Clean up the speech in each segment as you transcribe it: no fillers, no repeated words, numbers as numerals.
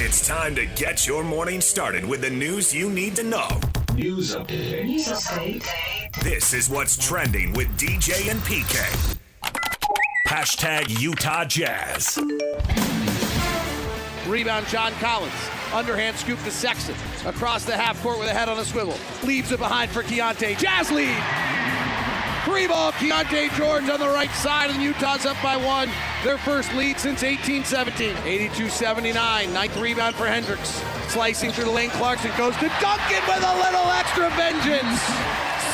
It's time to get your morning started with the news you need to know. News update. This is what's trending with DJ and PK. Hashtag Utah Jazz. Rebound, John Collins. Underhand scoop to Sexton. Across the half court with a head on a swivel. Leaves it behind for Keontae. Jazz lead. 3-ball, Keontae George on the right side, and Utah's up by one. Their first lead since 18-17. 82-79. Ninth rebound for Hendricks. Slicing through the lane, Clarkson goes to Duncan with a little extra vengeance.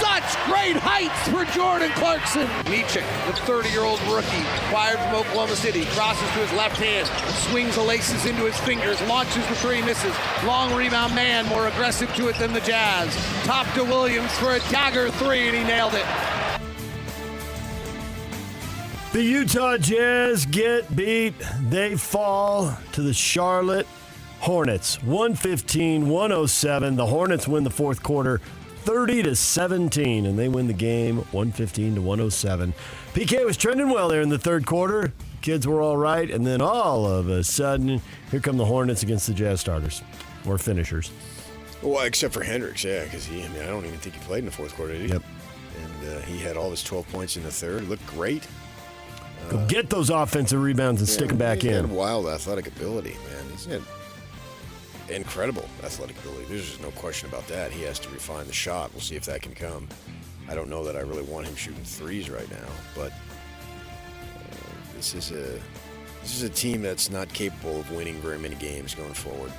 Such great heights for Jordan Clarkson. Micic, the 30-year-old rookie, acquired from Oklahoma City, crosses to his left hand, swings the laces into his fingers, launches the three, misses. Long rebound man, more aggressive to it than the Jazz. Top to Williams for a dagger three, and he nailed it. The Utah Jazz get beat. They fall to the Charlotte Hornets. 115-107. The Hornets win the fourth quarter 30-17, and they win the game 115-107. PK was trending well there in the third quarter. Kids were all right, and then all of a sudden, here come the Hornets against the Jazz starters, or finishers. Well, except for Hendricks, yeah, because I don't even think he played in the fourth quarter, did he? Yep. And he had all his 12 points in the third. Looked great. Go get those offensive rebounds and stick them back He in. had wild athletic ability, man. He's had incredible athletic ability. There's just no question about that. He has to refine the shot. We'll see if that can come. I don't know that I really want him shooting threes right now, but this is a team that's not capable of winning very many games going forward.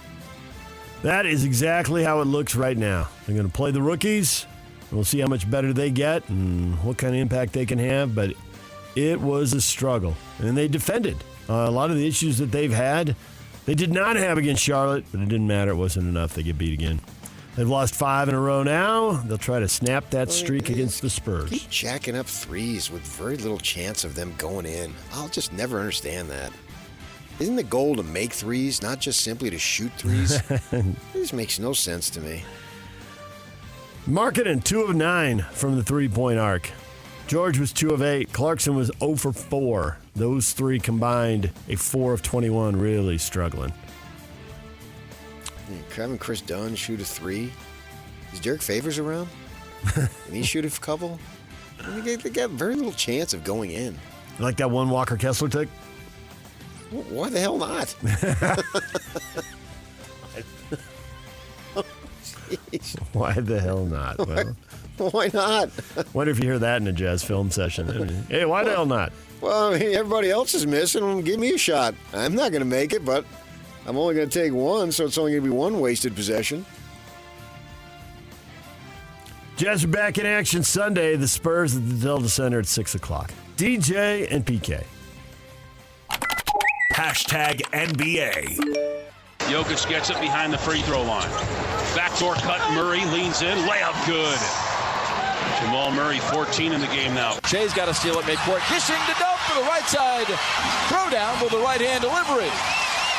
That is exactly how it looks right now. They're going to play the rookies. We'll see how much better they get and what kind of impact they can have, but it was a struggle, and they defended. A lot of the issues that they've had, they did not have against Charlotte, but it didn't matter. It wasn't enough. They get beat again. They've lost 5 in a row now. They'll try to snap that streak against the Spurs. Keep jacking up threes with very little chance of them going in. I'll just never understand that. Isn't the goal to make threes, not just simply to shoot threes? This makes no sense to me. Markkanen, 2 of 9 from the three-point arc. George was 2 of 8. Clarkson was 0 for 4. Those three combined, a 4 of 21, really struggling. Having Chris Dunn shoot a 3. Is Derek Favors around? Can he shoot a couple? I mean, they got very little chance of going in. You like that one Walker Kessler took? Why the hell not? Why the hell not? Well, why not? Wonder if you hear that in a Jazz film session. Hey, why the hell not? Well, I mean, everybody else is missing. Give me a shot. I'm not going to make it, but I'm only going to take one, so it's only going to be one wasted possession. Jazz are back in action Sunday. The Spurs at the Delta Center at 6 o'clock. DJ and PK. Hashtag NBA. Jokic gets it behind the free throw line. Backdoor cut, Murray leans in, layup good. Jamal Murray, 14 in the game now. Shea's got to steal it midcourt. Kissing to dump for the right side. Throw down with the right hand delivery.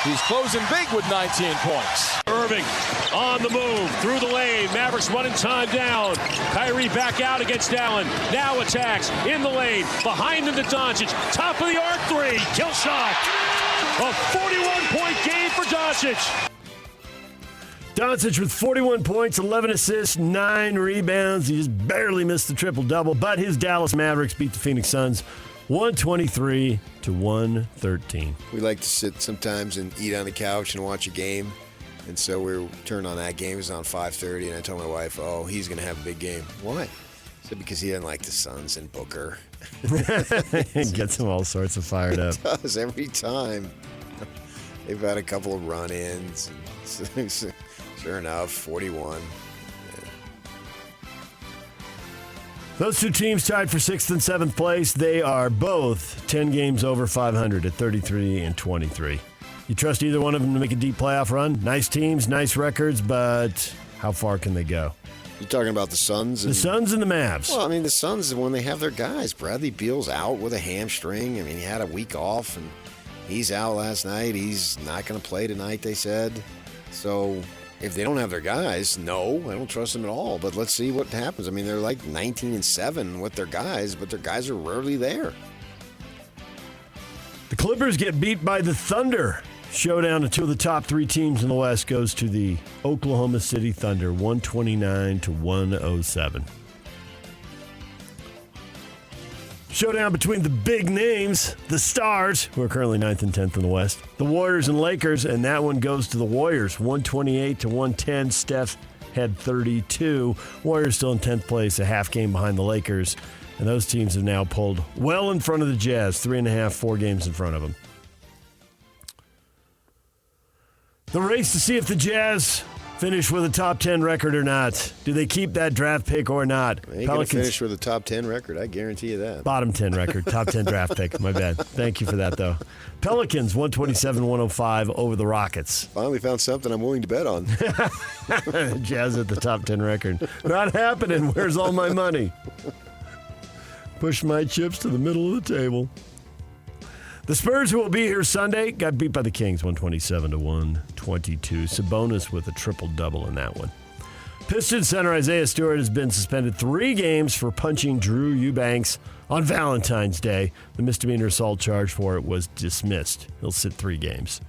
He's closing big with 19 points. Irving on the move, through the lane. Mavericks running time down. Kyrie back out against Allen. Now attacks in the lane. Behind him to Doncic. Top of the arc three. Kill shot. A 41-point game for Doncic. Doncic with 41 points, 11 assists, 9 rebounds. He just barely missed the triple-double, but his Dallas Mavericks beat the Phoenix Suns 123-113. We like to sit sometimes and eat on the couch and watch a game. And so we turned on that game. It was on 5:30, and I told my wife, oh, he's going to have a big game. Why? I said, because he doesn't like the Suns and Booker. It gets him all sorts of fired up. It does, every time. They've had a couple of run-ins. Sure enough, 41. Those two teams tied for 6th and 7th place. They are both 10 games over 500 at 33-23. You trust either one of them to make a deep playoff run? Nice teams, nice records, but how far can they go? You're talking about the Suns? The Suns and the Mavs. Well, I mean, the Suns, when they have their guys. Bradley Beal's out with a hamstring. I mean, he had a week off, and he's out last night. He's not going to play tonight, they said. So if they don't have their guys, no, I don't trust them at all. But let's see what happens. I mean, they're like 19-7 with their guys, but their guys are rarely there. The Clippers get beat by the Thunder Showdown of two of the top three teams in the West goes to the Oklahoma City Thunder, 129-107. Showdown between the big names, the Stars, who are currently 9th and 10th in the West, the Warriors and Lakers, and that one goes to the Warriors, 128-110. Steph had 32. Warriors still in 10th place, a half game behind the Lakers, and those teams have now pulled well in front of the Jazz, 3.5, 4 games in front of them. The race to see if the Jazz finish with a top 10 record or not. Do they keep that draft pick or not? They ain't going to finish with a top 10 record. I guarantee you that. Bottom 10 record, top 10 draft pick. My bad. Thank you for that, though. Pelicans, 127-105 over the Rockets. Finally found something I'm willing to bet on. Jazz at the top 10 record. Not happening. Where's all my money? Push my chips to the middle of the table. The Spurs, who will be here Sunday, got beat by the Kings, 127-122. Sabonis with a triple-double in that one. Pistons center Isaiah Stewart has been suspended 3 games for punching Drew Eubanks on Valentine's Day. The misdemeanor assault charge for it was dismissed. He'll sit 3 games.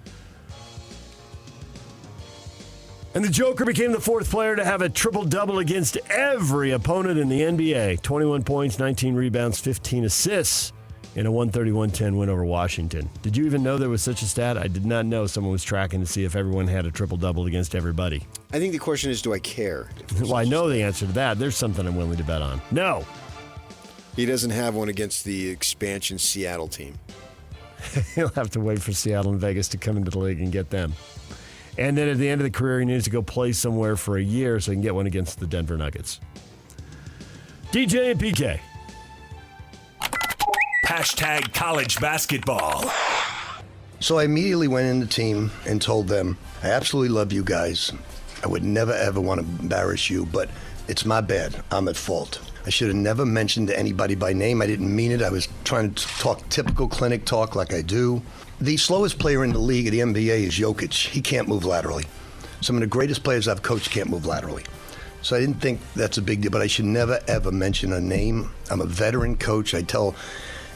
And the Joker became the 4th player to have a triple-double against every opponent in the NBA. 21 points, 19 rebounds, 15 assists. In a 131-10 win over Washington. Did you even know there was such a stat? I did not know someone was tracking to see if everyone had a triple-double against everybody. I think the question is, do I care? Well, I know the answer to that. There's something I'm willing to bet on. No. He doesn't have one against the expansion Seattle team. He'll have to wait for Seattle and Vegas to come into the league and get them. And then at the end of the career, he needs to go play somewhere for a year so he can get one against the Denver Nuggets. DJ and PK. Hashtag college basketball. So I immediately went in the team and told them, I absolutely love you guys. I would never, ever want to embarrass you, but it's my bad. I'm at fault. I should have never mentioned anybody by name. I didn't mean it. I was trying to talk typical clinic talk like I do. The slowest player in the league at the NBA is Jokic. He can't move laterally. Some of the greatest players I've coached can't move laterally. So I didn't think that's a big deal, but I should never, ever mention a name. I'm a veteran coach. I tell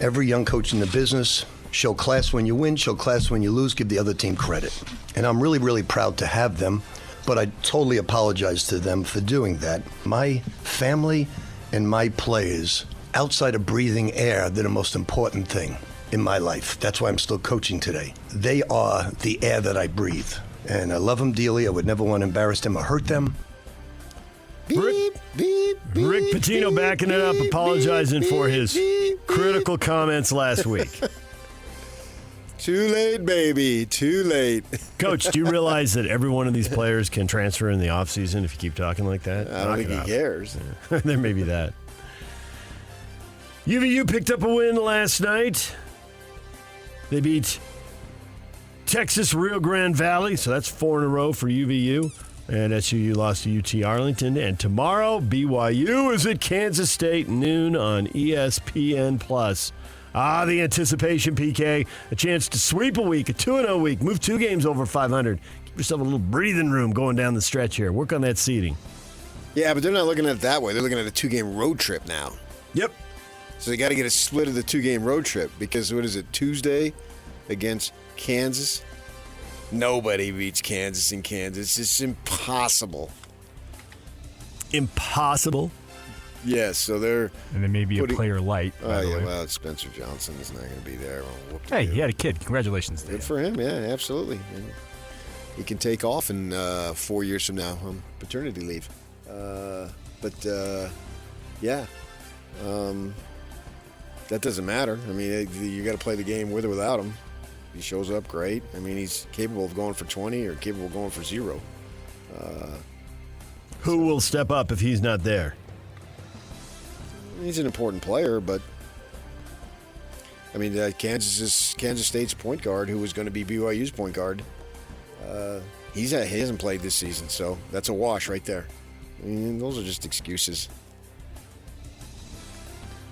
every young coach in the business, show class when you win, show class when you lose, give the other team credit. And I'm really, really proud to have them, but I totally apologize to them for doing that. My family and my players, outside of breathing air, they're the most important thing in my life. That's why I'm still coaching today. They are the air that I breathe. And I love them dearly. I would never want to embarrass them or hurt them. Rick Pitino backing it up, apologizing for his critical comments last week. Too late, baby. Too late. Coach, do you realize that every one of these players can transfer in the offseason if you keep talking like that? I don't think he cares. Yeah. There may be that. UVU picked up a win last night. They beat Texas Rio Grande Valley, so that's 4 in a row for UVU. And SUU lost to UT Arlington. And tomorrow, BYU is at Kansas State, noon on ESPN+. The anticipation, PK. A chance to sweep a week, a 2-0 week, move 2 games over 500. Give yourself a little breathing room going down the stretch here. Work on that seeding. Yeah, but they're not looking at it that way. They're looking at a 2-game road trip now. Yep. So they got to get a split of the 2-game road trip because, what is it, Tuesday against Kansas? Nobody beats Kansas in Kansas. It's impossible. Impossible? Yes, so they're... And there may be a player light, by the way. Well, Spencer Johnson is not going to be there. Well, hey, he had a kid. Congratulations. Good for him, yeah, absolutely. And he can take off in 4 years from now on paternity leave. That doesn't matter. I mean, you got to play the game with or without him. He shows up, great. I mean, he's capable of going for 20 or capable of going for 0. Who will step up if he's not there? He's an important player, but I mean, Kansas State's point guard, who was going to be BYU's point guard, he hasn't played this season, so that's a wash right there. I mean, those are just excuses.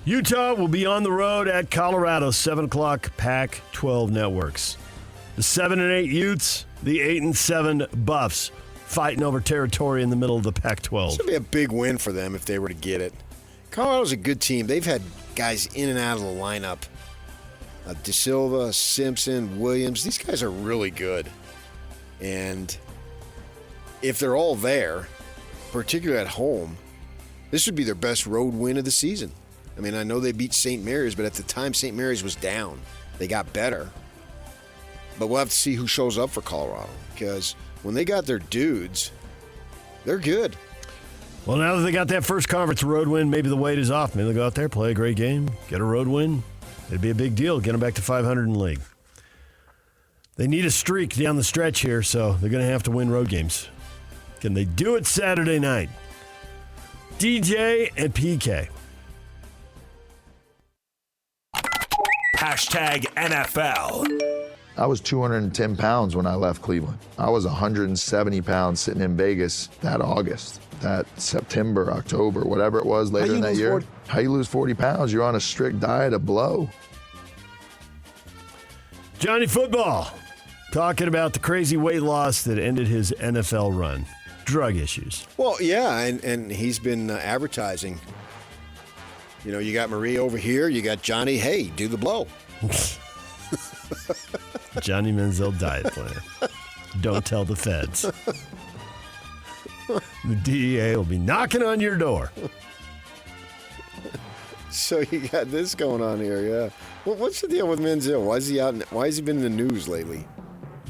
Utah will be on the road at Colorado, 7 o'clock, Pac-12 networks. The 7-8 Utes, the 8-7 Buffs, fighting over territory in the middle of the Pac-12. This would be a big win for them if they were to get it. Colorado's a good team. They've had guys in and out of the lineup De Silva, Simpson, Williams. These guys are really good. And if they're all there, particularly at home, this would be their best road win of the season. I mean, I know they beat St. Mary's, but at the time St. Mary's was down. They got better. But we'll have to see who shows up for Colorado, because when they got their dudes, they're good. Well, now that they got that first conference road win, maybe the weight is off. Maybe they'll go out there, play a great game, get a road win. It'd be a big deal, get them back to 500 in the league. They need a streak down the stretch here, so they're going to have to win road games. Can they do it Saturday night? DJ and PK. Hashtag NFL. I was 210 pounds when I left Cleveland. I was 170 pounds sitting in Vegas that August, that September, October, whatever it was later in that year. How you lose 40 pounds? You're on a strict diet of blow. Johnny Football talking about the crazy weight loss that ended his NFL run. Drug issues. Well, yeah, and he's been advertising. You know, you got Marie over here, you got Johnny, hey, do the blow. Johnny Manziel diet plan. Don't tell the feds. The DEA will be knocking on your door. So you got this going on here, yeah. What's the deal with Manziel? Why has he been in the news lately?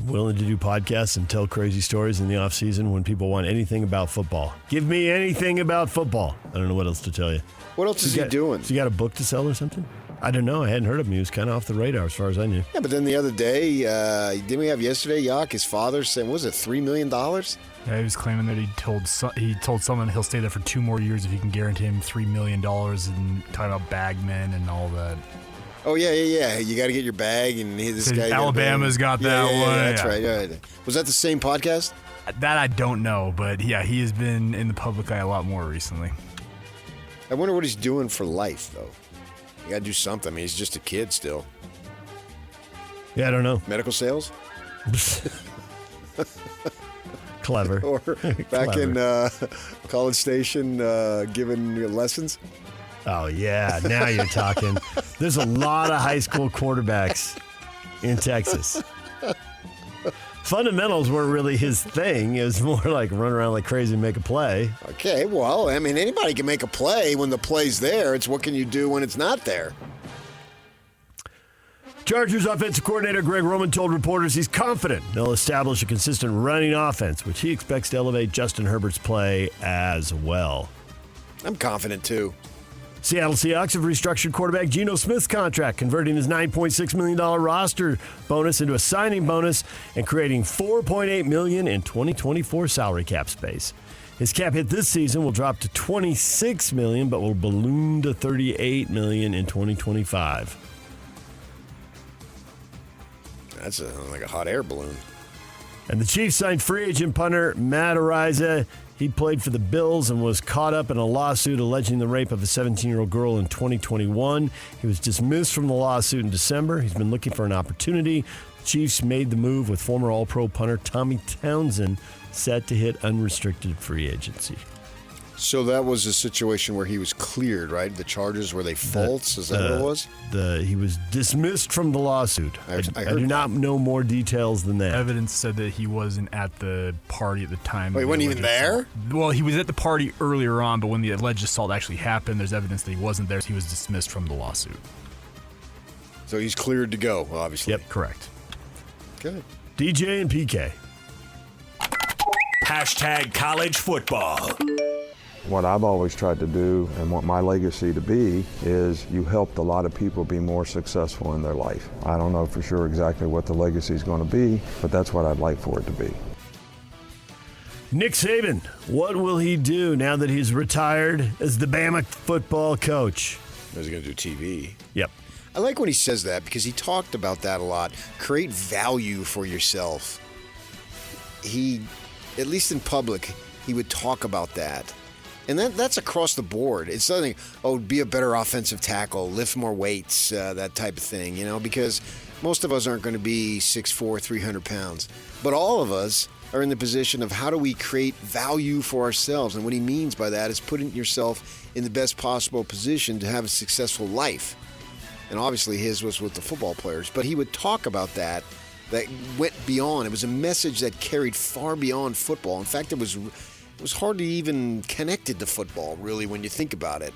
Willing to do podcasts and tell crazy stories in the offseason when people want anything about football. Give me anything about football. I don't know what else to tell you. What else is he doing? So you got a book to sell or something? I don't know. I hadn't heard of him. He was kind of off the radar as far as I knew. Yeah, but then the other day, didn't we have yesterday, His father said, what was it, $3 million? Yeah, he was claiming that he told someone he'll stay there for 2 more years if he can guarantee him $3 million, and talking about bagmen and all that. Oh, yeah. You got to get your bag, and this guy. Alabama's got that one. Yeah, that's right. Yeah. Was that the same podcast? That I don't know, but yeah, he has been in the public eye a lot more recently. I wonder what he's doing for life, though. You got to do something. I mean, he's just a kid still. Yeah, I don't know. Medical sales? Clever. Or back in College Station giving lessons? Oh, yeah. Now you're talking. There's a lot of high school quarterbacks in Texas. Fundamentals weren't really his thing. It was more like run around like crazy and make a play. Okay, well, I mean, anybody can make a play when the play's there. It's what can you do when it's not there? Chargers offensive coordinator Greg Roman told reporters he's confident they'll establish a consistent running offense, which he expects to elevate Justin Herbert's play as well. I'm confident, too. Seattle Seahawks have restructured quarterback Geno Smith's contract, converting his $9.6 million roster bonus into a signing bonus and creating $4.8 million in 2024 salary cap space. His cap hit this season will drop to $26 million, but will balloon to $38 million in 2025. That's like a hot air balloon. And the Chiefs signed free agent punter Matt Araiza. He played for the Bills and was caught up in a lawsuit alleging the rape of a 17-year-old girl in 2021. He was dismissed from the lawsuit in December. He's been looking for an opportunity. The Chiefs made the move with former All-Pro punter Tommy Townsend set to hit unrestricted free agency. So that was a situation where he was cleared, right? The charges, were they false? Is that what it was? He was dismissed from the lawsuit. I do not know more details than that. Evidence said that he wasn't at the party at the time. Wait, he wasn't even there? Well, he was at the party earlier on, but when the alleged assault actually happened, there's evidence that he wasn't there, so he was dismissed from the lawsuit. So he's cleared to go, obviously. Yep, correct. Good. DJ and PK. Hashtag college football. What I've always tried to do and want my legacy to be is you helped a lot of people be more successful in their life. I don't know for sure exactly what the legacy is going to be, but that's what I'd like for it to be. Nick Saban, what will he do now that he's retired as the Bama football coach? He's going to do TV. Yep. I like when he says that because he talked about that a lot. Create value for yourself. He, at least in public, he would talk about that. And that's across the board. It's nothing, be a better offensive tackle, lift more weights, that type of thing, because most of us aren't going to be 6'4", 300 pounds. But all of us are in the position of how do we create value for ourselves? And what he means by that is putting yourself in the best possible position to have a successful life. and obviously his was with the football players. But he would talk about that went beyond. It was a message that carried far beyond football. In fact, it was hardly even connected to football, really, when you think about it.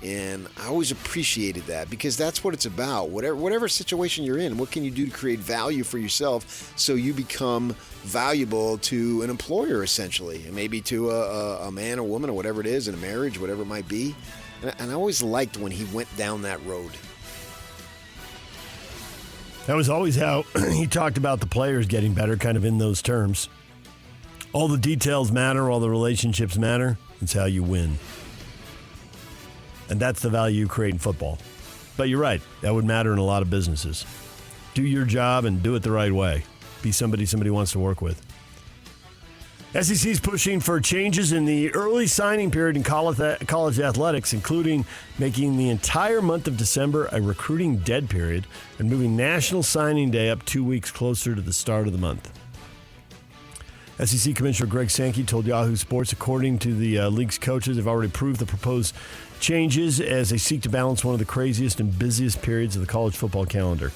And I always appreciated that because that's what it's about. Whatever situation you're in, what can you do to create value for yourself so you become valuable to an employer, essentially, and maybe to a man or woman or whatever it is in a marriage, whatever it might be. And I always liked when he went down that road. That was always how he talked about the players getting better, kind of in those terms. All the details matter, all the relationships matter. It's how you win. And that's the value you create in football. But you're right, that would matter in a lot of businesses. Do your job and do it the right way. Be somebody wants to work with. SEC's pushing for changes in the early signing period in college athletics, including making the entire month of December a recruiting dead period and moving National Signing Day up 2 weeks closer to the start of the month. SEC Commissioner Greg Sankey told Yahoo Sports, according to the league's coaches, have already approved the proposed changes as they seek to balance one of the craziest and busiest periods of the college football calendar.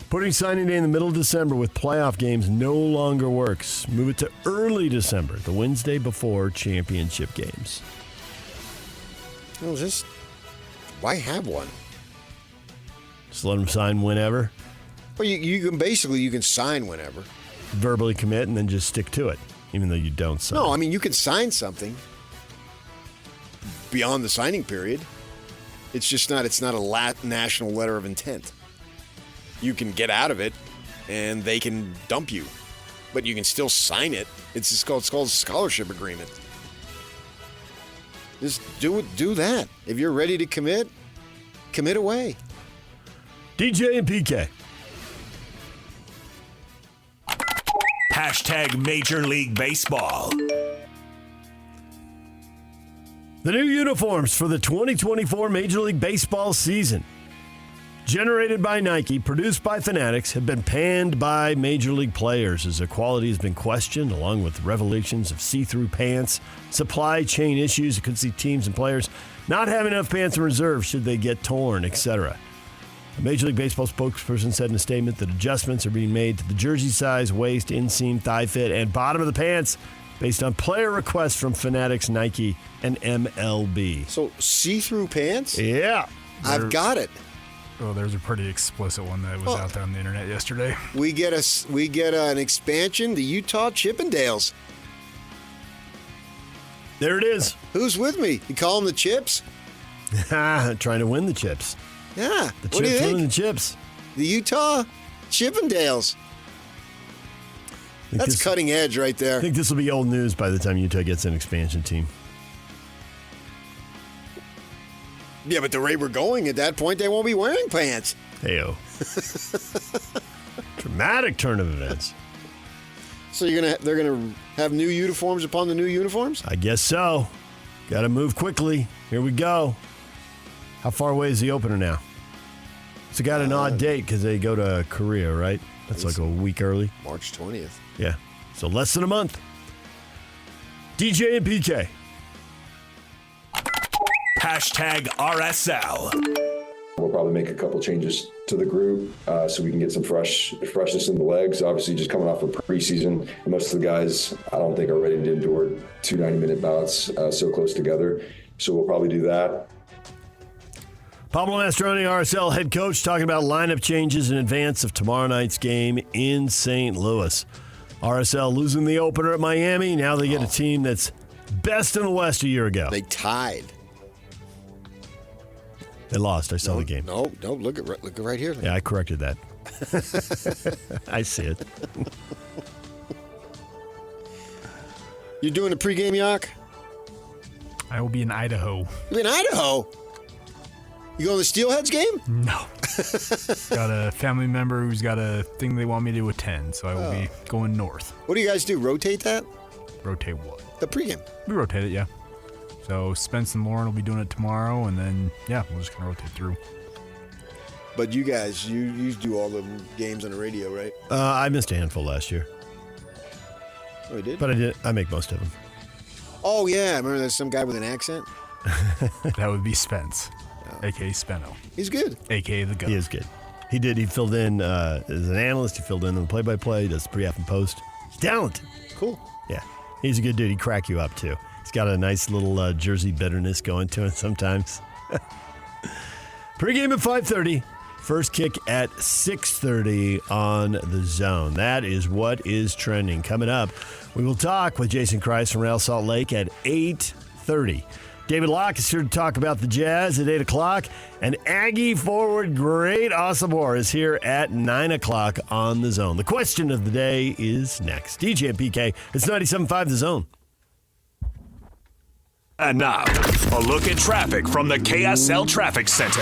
Putting signing day in the middle of December with playoff games no longer works. Move it to early December, the Wednesday before championship games. Well, why have one? Just let them sign whenever. Well, you can sign whenever. Verbally commit and then just stick to it, even though you don't sign. No, I mean, you can sign something beyond the signing period. It's not a national letter of intent. You can get out of it, and they can dump you, but you can still sign it. It's called a scholarship agreement. Just do that. If you're ready to commit away. DJ and PK. Hashtag Major League Baseball. The new uniforms for the 2024 Major League Baseball season, generated by Nike, produced by Fanatics, have been panned by Major League players as their quality has been questioned, along with revelations of see-through pants, supply chain issues. You could see teams and players not have enough pants in reserve should they get torn, etc. A Major League Baseball spokesperson said in a statement that adjustments are being made to the jersey size, waist, inseam, thigh fit, and bottom of the pants based on player requests from Fanatics, Nike, and MLB. So see-through pants? Yeah. I've got it. Oh, there's a pretty explicit one that was out there on the internet yesterday. We get an expansion, the Utah Chippendales. There it is. Who's with me? You call them the Chips? Trying to win the chips. Yeah. The What do you chips think? winning the chips. The Utah Chippendales. That's cutting edge right there. I think this will be old news by the time Utah gets an expansion team. Yeah, but the rate we're going at that point, they won't be wearing pants. Hey-o. Dramatic turn of events. So they're gonna have new uniforms upon the new uniforms? I guess so. Got to move quickly. Here we go. How far away is the opener now? It's got an odd date because they go to Korea, right? That's like a week early. March 20th. Yeah. So less than a month. DJ and PK. Hashtag RSL. We'll probably make a couple changes to the group so we can get some freshness in the legs. Obviously, just coming off of preseason, most of the guys I don't think are ready to endure 2 90-minute bouts so close together. So we'll probably do that. Pablo Mastroeni, RSL head coach, talking about lineup changes in advance of tomorrow night's game in St. Louis. RSL losing the opener at Miami. Now they get a team that's best in the West a year ago. They tied. They lost. I saw the game. No, look at right here. Yeah, I corrected that. I see it. You doing a pregame, Yak? I will be in Idaho. You in Idaho? You going to the Steelheads game? No. Got a family member who's got a thing they want me to attend, so I will be going north. What do you guys do? Rotate that? Rotate what? The pregame. We rotate it, yeah. So Spence and Lauren will be doing it tomorrow, and then, yeah, we'll just kind of rotate through. But you guys, you do all the games on the radio, right? I missed a handful last year. Oh, you did? But I make most of them. Oh, yeah. Remember there's some guy with an accent? That would be Spence. Oh. A.K.A. Speno. He's good. A.K.A. the GOAT. He is good. He filled in as an analyst. He filled in the play-by-play. He does the pre-half and post. He's talented. Cool. Yeah. He's a good dude. He'd crack you up, too. He's got a nice little Jersey bitterness going to it sometimes. Pre-game at 5:30. First kick at 6:30 on the Zone. That is what is trending. Coming up, we will talk with Jason Kreis from Real Salt Lake at 8:30. David Locke is here to talk about the Jazz at 8 o'clock. And Aggie forward great Osobor is here at 9 o'clock on the Zone. The question of the day is next. DJ and PK, it's 97.5 The Zone. And now, a look at traffic from the KSL Traffic Center.